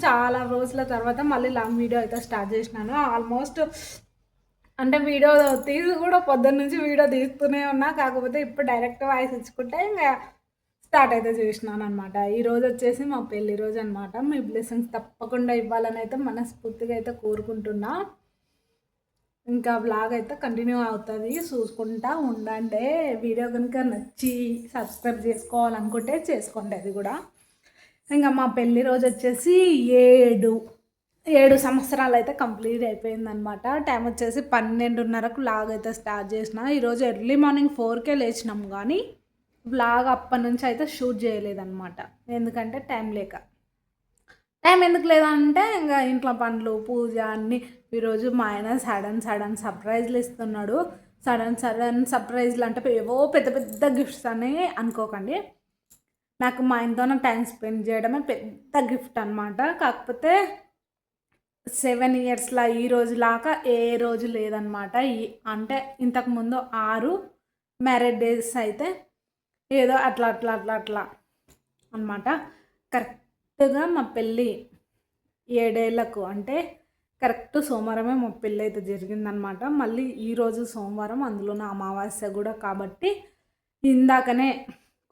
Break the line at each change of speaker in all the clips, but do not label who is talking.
చాలా రోజుల తర్వాత మళ్ళీ లాంగ్ వీడియో అయితే స్టార్ట్ చేసినాను. ఆల్మోస్ట్ అంటే వీడియో తీసి కూడా పొద్దున్న నుంచి వీడియో తీస్తూనే ఉన్నా. కాకపోతే ఇప్పుడు డైరెక్ట్ వాయిస్ ఇచ్చుకుంటే ఇంగ స్టార్ట్ అయితే చేసినాననమాట. ఈరోజు వచ్చేసి మా పెళ్లి రోజు అనమాట. మీ బ్లెస్సింగ్స్ తప్పకుండా ఇవ్వాలని అయితే మనస్ఫూర్తిగా అయితే కోరుకుంటున్నా. ఇంకా వ్లాగ్ అయితే కంటిన్యూ అవుతుంది, చూసుకుంటా ఉండండి. వీడియో కనుక నచ్చి సబ్స్క్రైబ్ చేసుకోవాలనుకుంటే చేసుకోండి అది కూడా. ఇంకా మా పెళ్లి రోజు వచ్చేసి 7 సంవత్సరాలు అయితే కంప్లీట్ అయిపోయిందనమాట. టైం వచ్చేసి 12:30కు వ్లాగ్ అయితే స్టార్ట్ చేసిన. ఈరోజు ఎర్లీ మార్నింగ్ 4కే లేచినాం, కానీ వ్లాగ్ అప్పటి నుంచి అయితే షూట్ చేయలేదన్నమాట. ఎందుకంటే టైం లేక. టైం ఎందుకు లేదంటే ఇంకా ఇంట్లో పనులు, పూజ అన్నీ. ఈరోజు మా ఆయన సడన్ సర్ప్రైజ్లు ఇస్తున్నాడు. సడన్ సర్ప్రైజ్లు అంటే ఏవో పెద్ద పెద్ద గిఫ్ట్స్ అని అనుకోకండి. నాకు మా ఆయనతో టైం స్పెండ్ చేయడమే పెద్ద గిఫ్ట్ అనమాట. కాకపోతే 7 ఇయర్స్లో ఈ రోజులాగా ఏ రోజు లేదనమాట. అంటే ఇంతకుముందు 6 మ్యారేజ్ డేస్ అయితే ఏదో అట్లా అనమాట. కరెక్ట్గా మా పెళ్ళి 7 ఏళ్ళకు అంటే కరెక్ట్ సోమవారమే మా పెళ్ళి అయితే జరిగిందనమాట. మళ్ళీ ఈరోజు సోమవారం, అందులోనే అమావాస్య కూడా కాబట్టి ఇందాకనే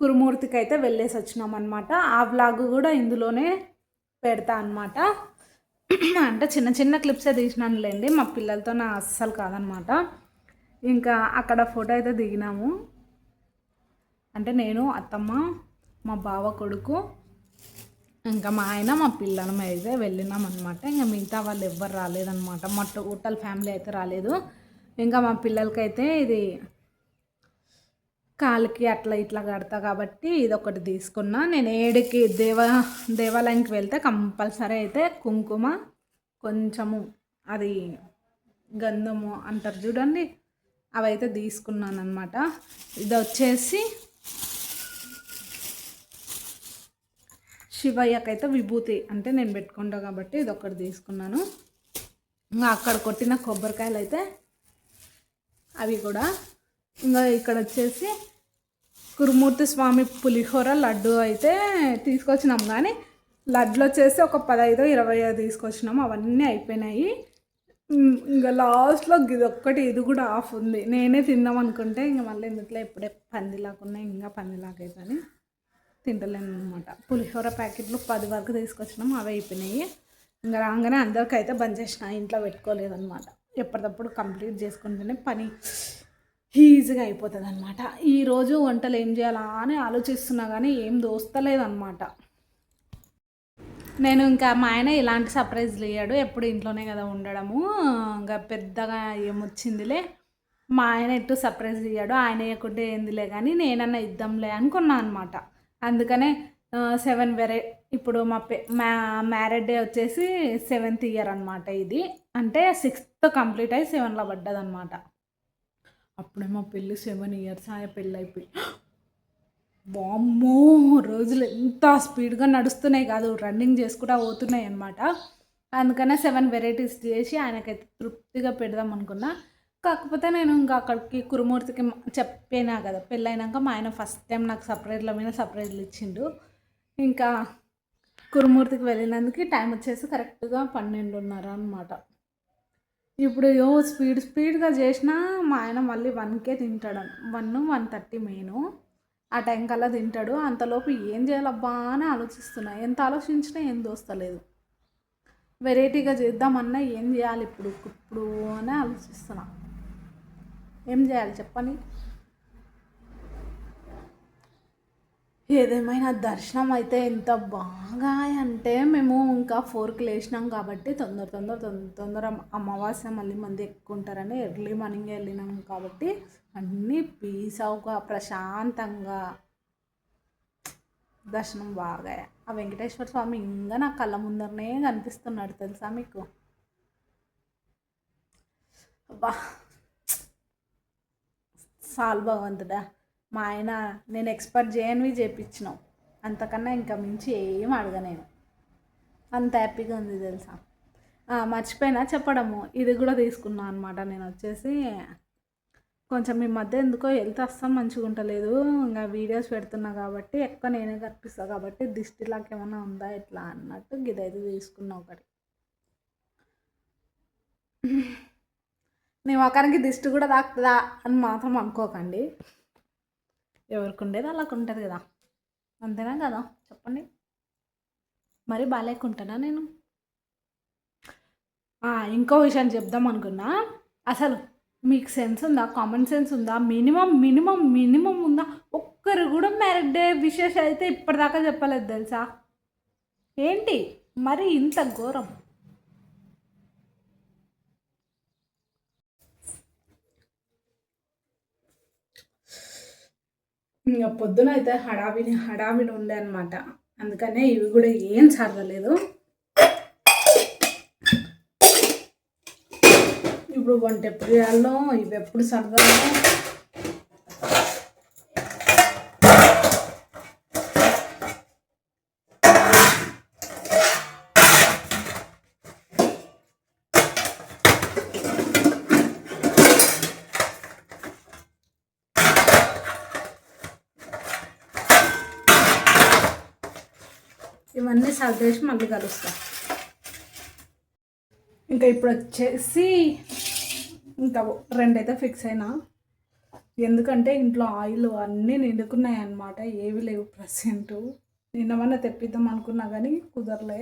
కురుమూర్తికి అయితే వెళ్ళేసి వచ్చినాం అనమాట. ఆ వ్లాగ్ కూడా ఇందులోనే పెడతా అనమాట. అంటే చిన్న చిన్న క్లిప్సే తీసినానులేండి, మా పిల్లలతో నా అస్సలు కాదనమాట. ఇంకా అక్కడ ఫోటో అయితే దిగినాము. అంటే నేను, అత్తమ్మ, మా బావ కొడుకు, ఇంకా మా ఆయన, మా పిల్లల అయితే వెళ్ళినాం అనమాట. ఇంకా మిగతా వాళ్ళు ఎవ్వరు రాలేదనమాట. మా టోటల్ ఫ్యామిలీ అయితే రాలేదు. ఇంకా మా పిల్లలకైతే ఇది కాలుకి అట్లా ఇట్లా కడతా కాబట్టి ఇది ఒకటి తీసుకున్నా. నేను 7కి దేవాలయానికి వెళ్తే కంపల్సరీ అయితే కుంకుమ, కొంచెము అది గంధము అంటారు చూడండి, అవైతే తీసుకున్నాను అనమాట. ఇది వచ్చేసి శివయ్యకైతే విభూతి అంటే నేను పెట్టుకుంటా కాబట్టి ఇది ఒకటి తీసుకున్నాను. ఇంకా అక్కడ కొట్టిన కొబ్బరికాయలు అయితే అవి కూడా. ఇంకా ఇక్కడ వచ్చేసి కురుమూర్తి స్వామి పులిహోర లడ్డు అయితే తీసుకొచ్చినాం, కానీ లడ్డులు వచ్చేసి ఒక 15-20 తీసుకొచ్చినాము. అవన్నీ అయిపోయినాయి. ఇంకా లాస్ట్లో ఇది కూడా ఆఫ్ ఉంది. నేనే తిందాం అనుకుంటే ఇంకా మళ్ళీ ఎందుకులే ఇప్పుడే పందిలాగా ఇంకా పందిలాగైతే అని తింటలేను అనమాట. పులిహోర ప్యాకెట్లు 10 వరకు తీసుకొచ్చినాము, అవి అయిపోయినాయి. ఇంకా రాగానే అందరికైతే బంద్ చేసిన, ఇంట్లో పెట్టుకోలేదన్నమాట. ఎప్పటికప్పుడు కంప్లీట్ చేసుకుంటేనే పని ఈజీగా అయిపోతుంది అనమాట. ఈరోజు వంటలు ఏం చేయాలా అని ఆలోచిస్తున్నా, కానీ ఏం దోస్తలేదన్నమాట. నేను ఇంకా మా ఆయన ఇలాంటి సర్ప్రైజ్లు ఇయ్యాడు, ఎప్పుడు ఇంట్లోనే కదా ఉండడము, ఇంకా పెద్దగా ఏమొచ్చిందిలే. మా ఆయన ఎటు సర్ప్రైజ్ ఇయ్యాడు, ఆయన ఇవ్వకుంటే ఏందిలే కానీ నేనన్నా ఇద్దాంలే అనుకున్నాను అనమాట. అందుకనే 7 ఇప్పుడు మా మ్యారేజ్ డే వచ్చేసి 7th ఇయర్ అనమాట. ఇది అంటే 6th కంప్లీట్ అయ్యి 7లో పడ్డదనమాట. అప్పుడే మా పెళ్ళి 7 ఇయర్స్ ఆయా పెళ్ళి అయిపోయి. వామ్మో, రోజులు ఎంత స్పీడ్గా నడుస్తున్నాయి కాదు, రన్నింగ్ చేసుకుంటూ పోతున్నాయి అనమాట. అందుకనే 7 వెరైటీస్ చేసి ఆయనకైతే తృప్తిగా పెడదాం అనుకున్నా. కాకపోతే నేను ఇంకా అక్కడికి కురుమూర్తికి చెప్పినా కదా, పెళ్ళైనాక మా ఆయన ఫస్ట్ టైం నాకు సర్ప్రైజ్ల మీద సర్ప్రైజ్లు ఇచ్చిండు. ఇంకా కురుమూర్తికి వెళ్ళినందుకు టైం వచ్చేసి కరెక్ట్గా 12:30 అనమాట. ఇప్పుడు స్పీడ్గా చేసినా మా ఆయన మళ్ళీ 1కే తింటాడు. 1-1:30 మెయిన్ ఆ టైం కల్లా తింటాడు. అంతలోపు ఏం చేయాలబ్బా అని ఆలోచిస్తున్నా. ఎంత ఆలోచించినా ఏం దోస్తలేదు. వెరైటీగా చేద్దామన్నా ఏం చేయాలి ఇప్పుడు అని ఆలోచిస్తున్నా. ఏం చేయాలి చెప్పని. ఏదేమైనా దర్శనం అయితే ఎంత బాగా అంటే, మేము ఇంకా 4కి లేచినాం కాబట్టి తొందర అమావాస్య మళ్ళీ మంది ఎక్కువ ఉంటారని ఎర్లీ మార్నింగ్ వెళ్ళినాం కాబట్టి అన్నీ పీస్గా ప్రశాంతంగా దర్శనం బాగా. ఆ వెంకటేశ్వర స్వామి ఇంకా నా కళ్ళ ముందరనే కనిపిస్తున్నాడు తెలుసా మీకు. అబ్బా చాలు భగవంతుడా. మా ఆయన నేను ఎక్స్పెక్ట్ చేయనివి చేయించినావు, అంతకన్నా ఇంకా మించి ఏం అడగ నేను. అంత హ్యాపీగా ఉంది తెలుసా. మర్చిపోయినా చెప్పడము, ఇది కూడా తీసుకున్నాను అనమాట. నేను వచ్చేసి కొంచెం ఈ మధ్య ఎందుకో హెల్త్ అస్సలు మంచిగా ఉంటలేదు. ఇంకా వీడియోస్ పెడుతున్నా కాబట్టి ఎక్కువ నేనే కనిపిస్తాను కాబట్టి దిష్టిలాగా ఏమైనా ఉందా ఎట్లా అన్నట్టు ఇదైతే తీసుకున్నా ఒకటి. నీ మొఖానికి దిష్టి కూడా తాకుతుందా అని మాత్రం అనుకోకండి. ఎవరికి ఉండేది అలాగ ఉంటుంది కదా, అంతేనా కదా చెప్పండి. మరి బాగాలేకుంటానా నేను? ఇంకో విషయం చెప్దాం అనుకున్నా. అసలు మీకు సెన్స్ ఉందా, కామన్ సెన్స్ ఉందా? మినిమం మినిమం మినిమం ఉందా? ఒక్కరు కూడా మ్యారేజ్ డే విశేష అయితే ఇప్పటిదాకా చెప్పలేదు తెలుసా? ఏంటి మరి ఇంత ఘోరం? ఇంకా పొద్దున అయితే హడావిడి ఉండే అనమాట. అందుకనే ఇవి కూడా ఏం చదవలేదు. ఇప్పుడు వంట ఎప్పుడు చేయాలో, ఇవి ఎప్పుడు సరదాలో. ఇవన్నీ సర్దేసి మళ్ళీ కలుస్తా. ఇంకా ఇప్పుడు వచ్చేసి ఇంకా 2 అయితే ఫిక్స్ అయినా. ఎందుకంటే ఇంట్లో ఆయిల్ అన్నీ నిండుకున్నాయి అన్నమాట, ఏవి లేవు ప్రజెంటు. నిన్నమన్నా తెప్పిద్దాం అనుకున్నా కానీ కుదరలే.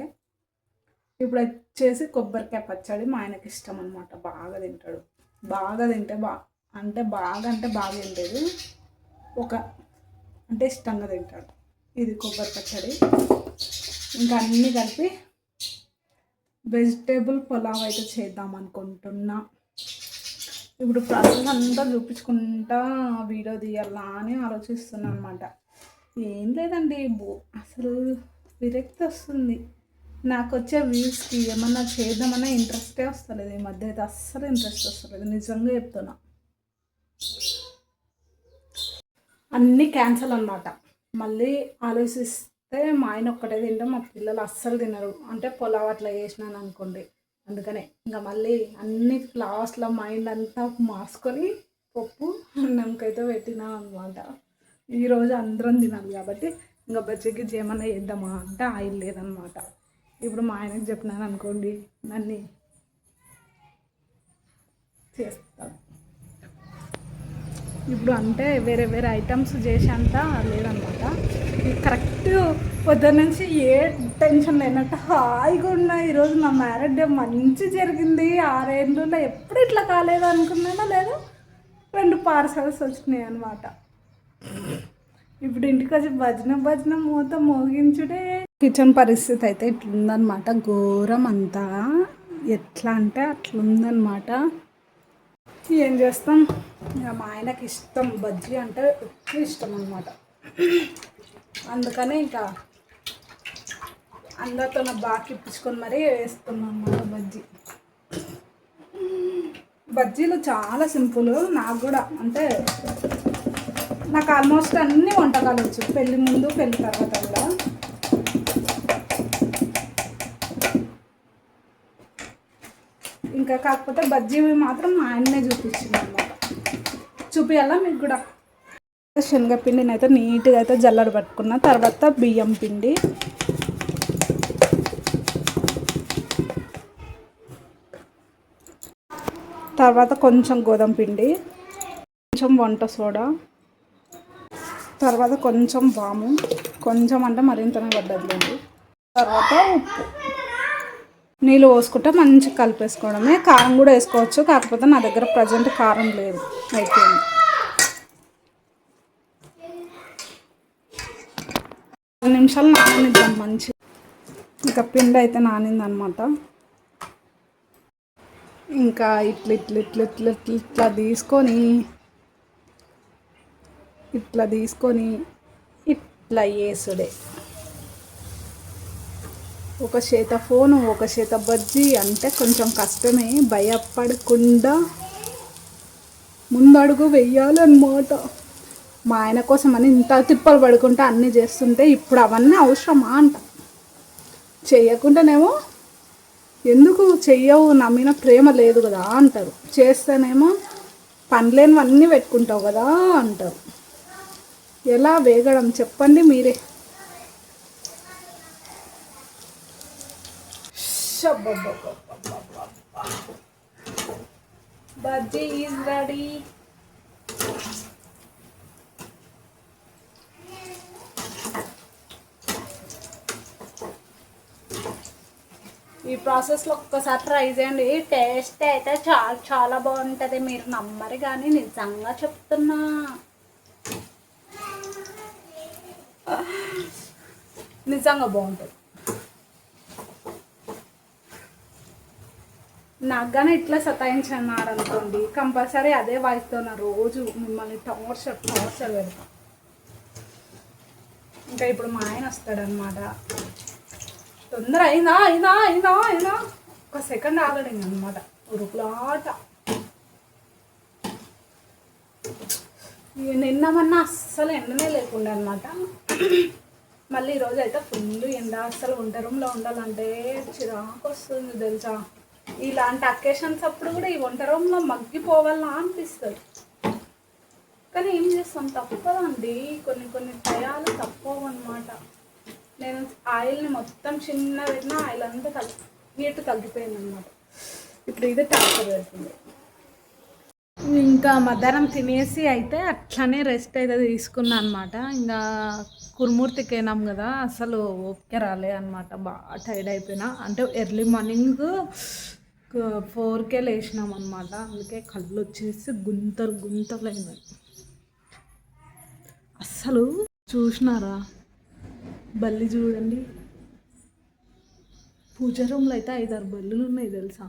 ఇప్పుడు వచ్చేసి కొబ్బరికాయ పచ్చడి మా ఆయనకి ఇష్టం అనమాట, బాగా తింటాడు. బాగా తింటే అంటే బాగా తింటేది అంటే ఇష్టంగా తింటాడు. ఇది కొబ్బరి పచ్చడి. ఇంకా అన్నీ కలిపి వెజిటేబుల్ పులావ్ అయితే చేద్దాం అనుకుంటున్నా. ఇప్పుడు ప్రాసెస్ అంతా చూపించుకుంటా వీడియో తీయాలా అని ఆలోచిస్తున్నా అనమాట. ఏం లేదండి, అసలు విరక్తి వస్తుంది నాకు. వచ్చే వ్యూస్కి ఏమన్నా చేద్దామన్నా ఇంట్రెస్టే వస్తలేదు. ఈ మధ్య అయితే అస్సలు ఇంట్రెస్ట్ వస్తలేదు, నిజంగా చెప్తున్నా. అన్నీ క్యాన్సల్ అనమాట. మళ్ళీ ఆలోచిస్తే మా ఆయన ఒక్కటే తింటాం, మా పిల్లలు అస్సలు తినరు. అంటే పులావ్ అట్లా చేసినాను అనుకోండి. అందుకనే ఇంకా మళ్ళీ అన్ని లాస్ట్లో మైండ్ అంతా మార్చుకొని పప్పు అన్నంకైతే పెట్టినాను అనమాట. ఈరోజు అందరం తినాలి కాబట్టి ఇంకా బజ్జీకి ఏమన్నా చేద్దామా అంటే ఆయిల్ లేదనమాట. ఇప్పుడు మా ఆయనకి చెప్పినాను అనుకోండి, నన్ను చేస్తాను. ఇప్పుడు అంటే వేరే వేరే ఐటమ్స్ చేసేంత లేదనమాట. కరెక్ట్ పొద్దున్న నుంచి ఏ టెన్షన్ లేనట్టు హాయిగా ఉన్నా. ఈరోజు నా మ్యారేజ్ డే మంచి జరిగింది. 6 ఏళ్ళలో ఎప్పుడు ఇట్లా కాలేదు అనుకున్నానో లేదు, 2 పార్సల్స్ వచ్చినాయి అనమాట. ఇప్పుడు ఇంటికి వచ్చి భజన మూత మోగించుడే. కిచెన్ పరిస్థితి అయితే ఇట్లుందనమాట, ఘోరం అంతా. ఎట్లా అంటే అట్లుందనమాట. ఏం చేస్తాం, ఇక మా ఆయనకి ఇష్టం బజ్జీ అంటే ఎక్కువ ఇష్టం అనమాట. అందుకని ఇంకా అందరితో బాగా ఇప్పించుకొని మరీ వేస్తున్నాం అన్నమాట బజ్జీలు చాలా సింపుల్. నాకు కూడా అంటే నాకు ఆల్మోస్ట్ అన్ని వంటకాలు వచ్చు, పెళ్ళి ముందు పెళ్ళి తర్వాత కూడా. ఇంకా కాకపోతే బజ్జీవి మాత్రం మా ఆయన్నే చూపించింది అనమాట. చూపించాలా మీకు కూడా. శనగపిండిని అయితే నీట్గా అయితే జల్లెడ పట్టుకున్న తర్వాత బియ్యం పిండి, తర్వాత కొంచెం గోధుమ పిండి, కొంచెం వంట సోడా, తర్వాత కొంచెం వాము, కొంచెం అంటే మరింతనే పడ్డది. తర్వాత ఉప్పు, నీళ్ళు పోసుకుంటే మంచిగా కలిపేసుకోవడమే. కారం కూడా వేసుకోవచ్చు, కాకపోతే నా దగ్గర ప్రజెంట్ కారం లేదు, అయిపోయింది. 10 నిమిషాలు నాననిద్దాం మంచిగా. ఇంకా పిండి అయితే నానిందనమాట. ఇంకా ఇట్లా తీసుకొని ఇట్లా వేసుడే. ఒక చేత ఫోను, ఒక చేత బజ్జీ అంటే కొంచెం కష్టమే. భయపడకుండా ముందడుగు వెయ్యాలన్నమాట. మా ఆయన కోసం అని ఇంత తిప్పలు పడుకుంటా అన్నీ చేస్తుంటే ఇప్పుడు అవన్నీ అవసరమా అంట. చెయ్యకుండానేమో ఎందుకు చెయ్యవు, నా మీద ప్రేమ లేదు కదా అంటారు. చేస్తేనేమో పనిలేనివన్నీ పెట్టుకుంటావు కదా అంటారు. ఎలా వేగడం చెప్పండి మీరే. Bajji is ready. ఈ ప్రాసెస్లో ఒక్కసారి ట్రై చేయండి. టేస్ట్ అయితే చాలా చాలా బాగుంటుంది. మీరు నమ్మరు కానీ నిజంగా చెప్తున్నా. నిజంగా బాగుంటుంది. నాకు కానీ ఇట్లా సతాయించన్నారు అనుకోండి, కంపల్సరీ అదే వాయిస్తో నా రోజు మిమ్మల్ని టార్చర్ పెడతా. ఇంకా ఇప్పుడు మా ఆయన వస్తాడనమాట. తొందర అయిందా అయిందా అయిందా అయిందా ఒక సెకండ్ ఆగడింగ్ అనమాట. ఉరుకులాట. నిన్న మొన్న అస్సలు ఎండనే లేకుండా అనమాట. మళ్ళీ ఈరోజు అయితే ఫుల్ ఎండ. అస్సలు వంట రూమ్లో ఉండాలంటే చిరాకు వస్తుంది తెలుసా. ఇలాంటి అకేషన్స్ అప్పుడు కూడా ఈ వంట రూమ్లో మగ్గిపోవాలా అనిపిస్తుంది. కానీ ఏం చేస్తాం, తప్పదండి. కొన్ని టయాలు తప్పవు అనమాట. నేను ఆయిల్ని మొత్తం చిన్న పెట్టిన ఆయిల్ అంతా నీట్ తగ్గిపోయింది అనమాట. ఇప్పుడు ఇదే ట్రాన్స్ఫర్ అవుతుంది. ఇంకా మధ్యాహ్నం తినేసి అయితే అట్లనే రెస్ట్ అయితే తీసుకున్నా అనమాట. ఇంకా కురుమూర్తికి అయినాం కదా, అసలు ఓపిక రాలే అనమాట. బాగా టైర్డ్ అయిపోయినా. అంటే ఎర్లీ మార్నింగ్ 4కే లేచినాం అనమాట. అందుకే కళ్ళు వచ్చేసి గుంతలు అయినాయి. అస్సలు చూసినారా బల్లి చూడండి. పూజ రూమ్లో అయితే 5-6 బల్లులు ఉన్నాయి తెలుసా.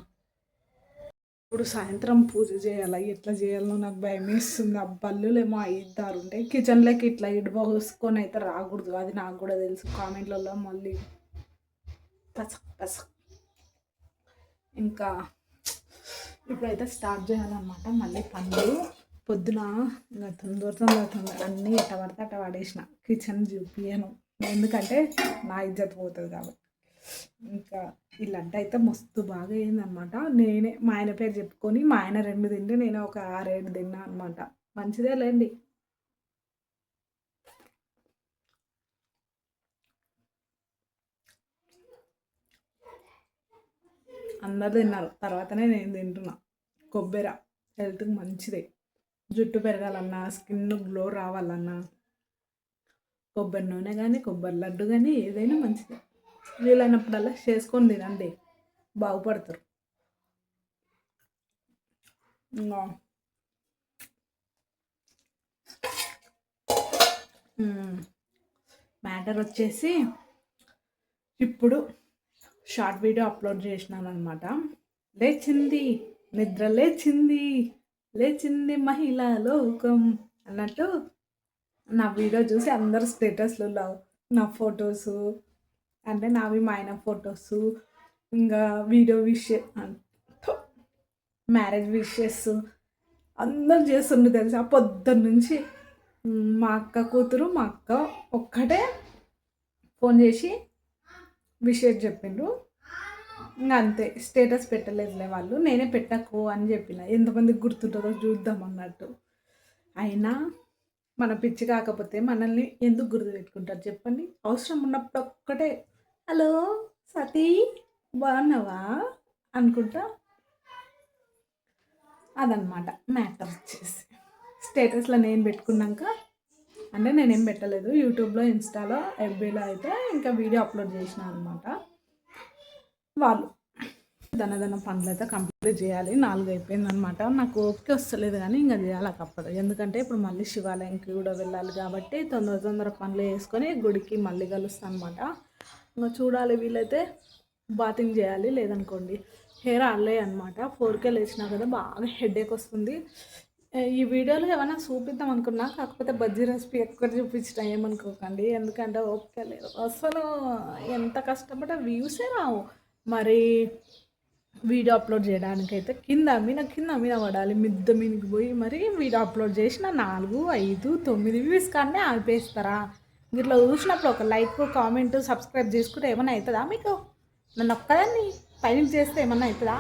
ఇప్పుడు సాయంత్రం పూజ చేయాలి. ఎట్లా చేయాలో నాకు భయం వేస్తుంది. ఆ బల్లులేమో 5-6 ఉంటాయి. కిచెన్లోకి ఇట్లా ఇటుపోసుకొని అయితే రాకూడదు. అది నాకు కూడా తెలుసు. కామెంట్లలో మళ్ళీ పసక్ ఇంకా ఇప్పుడైతే స్టార్ట్ చేయాలన్నమాట. మళ్ళీ పనులు పొద్దున ఇంకా తొందర అన్నీ ఎట్ట పడితే అట్ట పడేసిన. కిచెన్ చూపియను, ఎందుకంటే నా ఇజ్జత్ పోతుంది కాబట్టి. ఇంకా ఈ లడ్డు అయితే మస్తు బాగా అయిందనమాట. నేనే మా ఆయన పేరు చెప్పుకొని, మా ఆయన 2 తింటే నేను ఒక 6-7 తిన్నా అనమాట. మంచిదే లేండి. అందరు తిన్నారు, తర్వాతనే నేను తింటున్నా. కొబ్బరి హెల్త్కి మంచిదే. జుట్టు పెరగాలన్నా, స్కిన్ గ్లో రావాలన్నా కొబ్బరి నూనె కానీ, కొబ్బరి లడ్డు కానీ ఏదైనా మంచిదే. వీలైనప్పుడల్లా చేసుకొని తినండి, బాగుపడతారు. మ్యాటర్ వచ్చేసి ఇప్పుడు షార్ట్ వీడియో అప్లోడ్ చేసినాను అనమాట. నిద్ర లేచింది మహిళా లోకం అన్నట్టు నా వీడియో చూసి అందరు స్టేటస్లలో నా ఫొటోసు, అంటే నావి మా ఆయన ఫొటోసు, ఇంకా వీడియో మ్యారేజ్ విషెస్ అందరు చేస్తుండ్రు తెలుసా. పొద్దున్న నుంచి మా అక్క కూతురు, మా అక్క ఒక్కటే ఫోన్ చేసి విషెస్ చెప్పిండ్రు. ఇంకా అంతే, స్టేటస్ పెట్టలేదులే వాళ్ళు. నేనే పెట్టకు అని చెప్పిన, ఎంతమందికి గుర్తుంటుందో చూద్దాం అన్నట్టు. అయినా మన పిచ్చి కాకపోతే మనల్ని ఎందుకు గుర్తు పెట్టుకుంటారు చెప్పండి. అవసరం ఉన్నప్పుడు ఒక్కటే హలో సతీ బాగున్నావా అనుకుంటా. అదనమాట మ్యాటర్ వచ్చేసి. స్టేటస్లో నేను పెట్టుకున్నాక, అంటే నేనేం పెట్టలేదు, యూట్యూబ్లో, ఇన్స్టాలో, ఎఫ్బీలో అయితే ఇంకా వీడియో అప్లోడ్ చేసిన అనమాట. వాళ్ళు దన పనులు అయితే కంప్లీట్ చేయాలి. 4 అయిపోయిందనమాట. నాకు ఓపిక వస్తలేదు కానీ ఇంకా చేయాలి తప్పదు. ఎందుకంటే ఇప్పుడు మళ్ళీ శివాలయంకి కూడా వెళ్ళాలి కాబట్టి తొందర పనులు వేసుకొని గుడికి మళ్ళీ కలుస్తాను అనమాట. ఇంకా చూడాలి, వీలైతే బాతింగ్ చేయాలి, లేదనుకోండి హెయిర్ ఆడలే అనమాట. 4కే లేచినా కదా, బాగా హెడేక్ వస్తుంది. ఈ వీడియోలో ఏమైనా చూపిద్దాం అనుకున్నా, కాకపోతే బజ్జీ రెసిపీ ఎక్కడ చూపించిన ఏమనుకోకండి, ఎందుకంటే ఓపిక లేదు అసలు. ఎంత కష్టపడ్డా వ్యూసే రావు. మరి వీడియో అప్లోడ్ చేయడానికైతే కింద మీద పడాలి, మిద్ద మీదకి పోయి మరి వీడియో అప్లోడ్ చేసిన 4, 5, 9 వ్యూస్ కానీ ఆపేస్తారా? ఇట్లా చూసినప్పుడు ఒక లైక్, కామెంట్, సబ్స్క్రైబ్ చేసుకుంటే ఏమన్నా అవుతుందా మీకు? నన్ను ఒక్కదాన్ని పైన చేస్తే ఏమన్నా అవుతుందా?